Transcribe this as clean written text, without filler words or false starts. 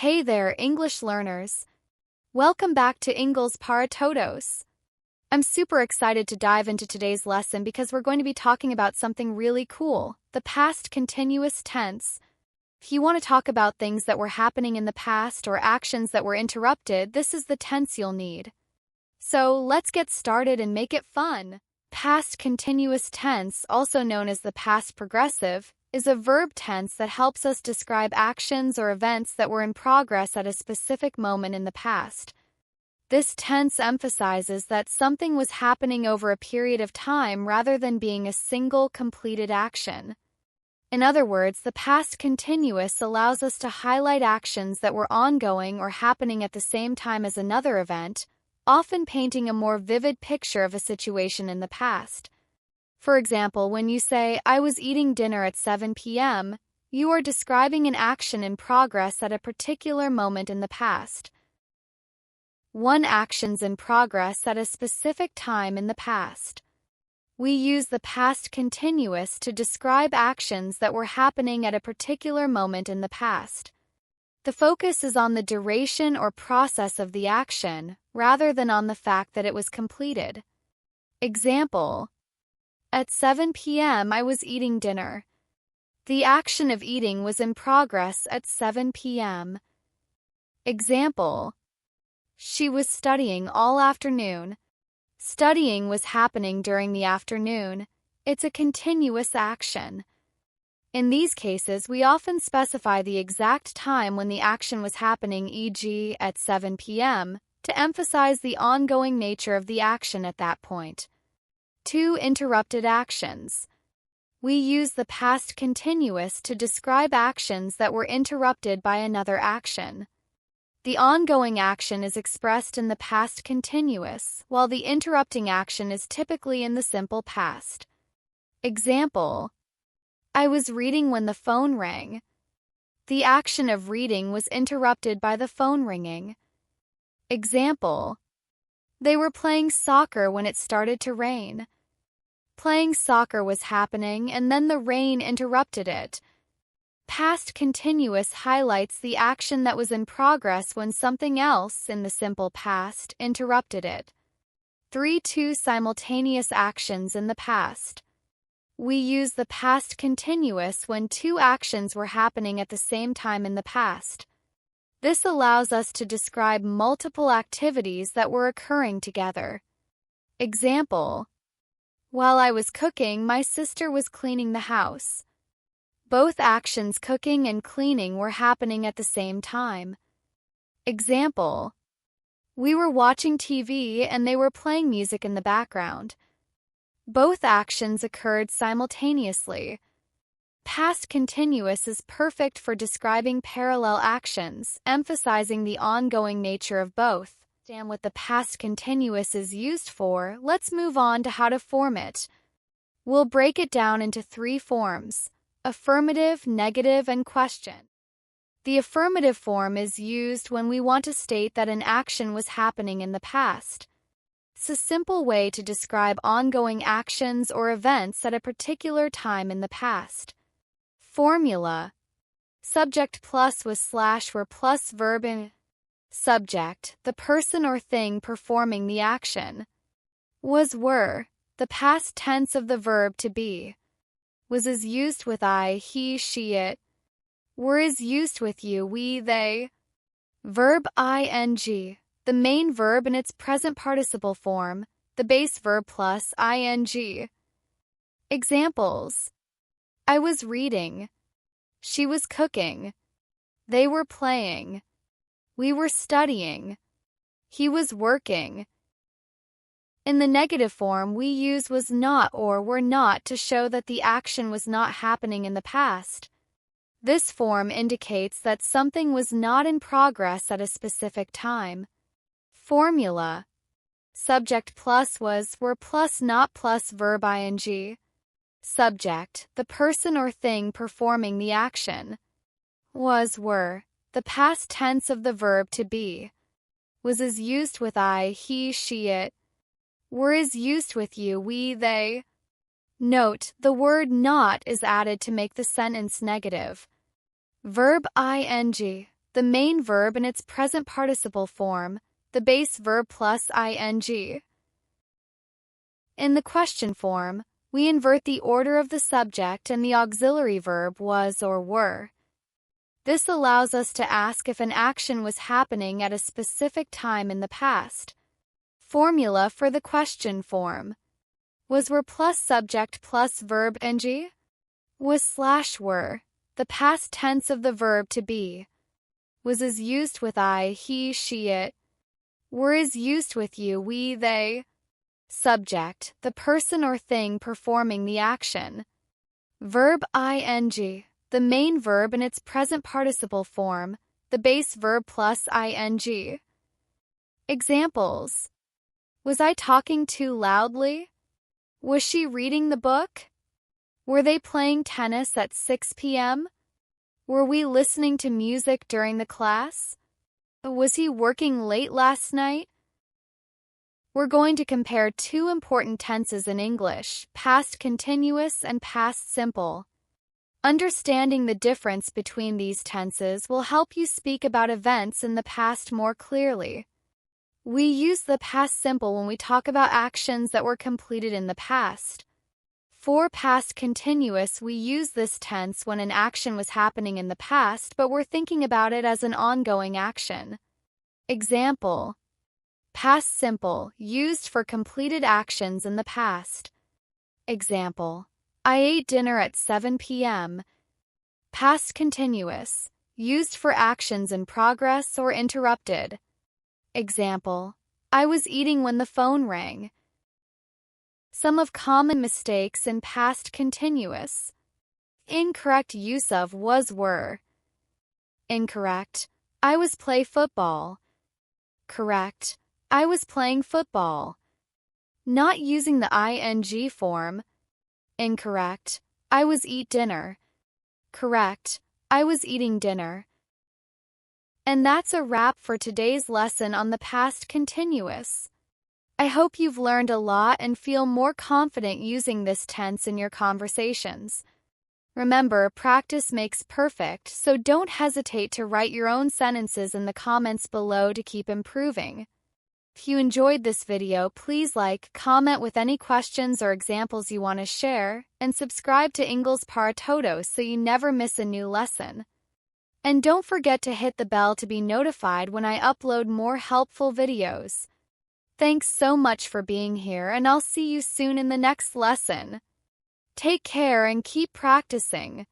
Hey there, English learners. Welcome back to Ingles para Todos. I'm super excited to dive into today's lesson because we're going to be talking about something really cool, the past continuous tense. If you want to talk about things that were happening in the past or actions that were interrupted, this is the tense you'll need. So let's get started and make it fun. Past continuous tense, also known as the past progressive, is a verb tense that helps us describe actions or events that were in progress at a specific moment in the past. This tense emphasizes that something was happening over a period of time rather than being a single completed action. In other words, the past continuous allows us to highlight actions that were ongoing or happening at the same time as another event, often painting a more vivid picture of a situation in the past. For example, when you say, "I was eating dinner at 7 p.m., you are describing an action in progress at a particular moment in the past. One action's in progress at a specific time in the past. We use the past continuous to describe actions that were happening at a particular moment in the past. The focus is on the duration or process of the action, rather than on the fact that it was completed. Example: at 7 p.m. I was eating dinner. The action of eating was in progress at 7 p.m. Example: she was studying all afternoon. Studying was happening during the afternoon. It's a continuous action. In these cases, we often specify the exact time when the action was happening, e.g., at 7 p.m., to emphasize the ongoing nature of the action at that point. 2 interrupted actions. We use the past continuous to describe actions that were interrupted by another action. The ongoing action is expressed in the past continuous, while the interrupting action is typically in the simple past. Example: I was reading when the phone rang. The action of reading was interrupted by the phone ringing. Example: they were playing soccer when it started to rain. Playing soccer was happening and then the rain interrupted it. Past continuous highlights the action that was in progress when something else in the simple past interrupted it. 2 simultaneous actions in the past. We use the past continuous when 2 actions were happening at the same time in the past. This allows us to describe multiple activities that were occurring together. Example: while I was cooking, my sister was cleaning the house. Both actions, cooking and cleaning, were happening at the same time. Example: we were watching TV and they were playing music in the background. Both actions occurred simultaneously. Past continuous is perfect for describing parallel actions, emphasizing the ongoing nature of both. Understand what the past continuous is used for, let's move on to how to form it. We'll break it down into 3 forms: affirmative, negative, and question. The affirmative form is used when we want to state that an action was happening in the past. It's a simple way to describe ongoing actions or events at a particular time in the past. Formula: subject plus was slash were plus verb in subject, the person or thing performing the action. Was were, the past tense of the verb to be. Was is used with I, he, she, it. Were is used with you, we, they. Verb ing, the main verb in its present participle form, the base verb plus ing. Examples: I was reading. She was cooking. They were playing. We were studying. He was working. In the negative form, we use was not or were not to show that the action was not happening in the past. This form indicates that something was not in progress at a specific time. Formula: subject plus was were plus not plus verb ing. Subject, the person or thing performing the action. Was were, the past tense of the verb to be. Was is used with I, he, she, it. Were is used with you, we, they. Note, the word not is added to make the sentence negative. Verb ing, the main verb in its present participle form, the base verb plus ing. In the question form, we invert the order of the subject and the auxiliary verb was or were. This allows us to ask if an action was happening at a specific time in the past. Formula for the question form. Was were plus subject plus verb ing? Was / were, the past tense of the verb to be. Was is used with I, he, she, it. Were is used with you, we, they. Subject, the person or thing performing the action. Verb ing, the main verb in its present participle form, the base verb plus ing. Examples. Was I talking too loudly? Was she reading the book? Were they playing tennis at 6 p.m.? Were we listening to music during the class? Was he working late last night? We're going to compare two important tenses in English, past continuous and past simple. Understanding the difference between these tenses will help you speak about events in the past more clearly. We use the past simple when we talk about actions that were completed in the past. For past continuous, we use this tense when an action was happening in the past, but we're thinking about it as an ongoing action. Example. Past simple, used for completed actions in the past. Example. I ate dinner at 7 p.m. Past continuous, used for actions in progress or interrupted. Example. I was eating when the phone rang. Some of common mistakes in past continuous. Incorrect use of was were. Incorrect. I was play football. Correct. I was playing football. Not using the ing form. Incorrect. I was eat dinner. Correct. I was eating dinner. And that's a wrap for today's lesson on the past continuous. I hope you've learned a lot and feel more confident using this tense in your conversations. Remember, practice makes perfect, so don't hesitate to write your own sentences in the comments below to keep improving. If you enjoyed this video, please like, comment with any questions or examples you want to share, and subscribe to Inglés para Todos so you never miss a new lesson. And don't forget to hit the bell to be notified when I upload more helpful videos. Thanks so much for being here, and I'll see you soon in the next lesson. Take care and keep practicing.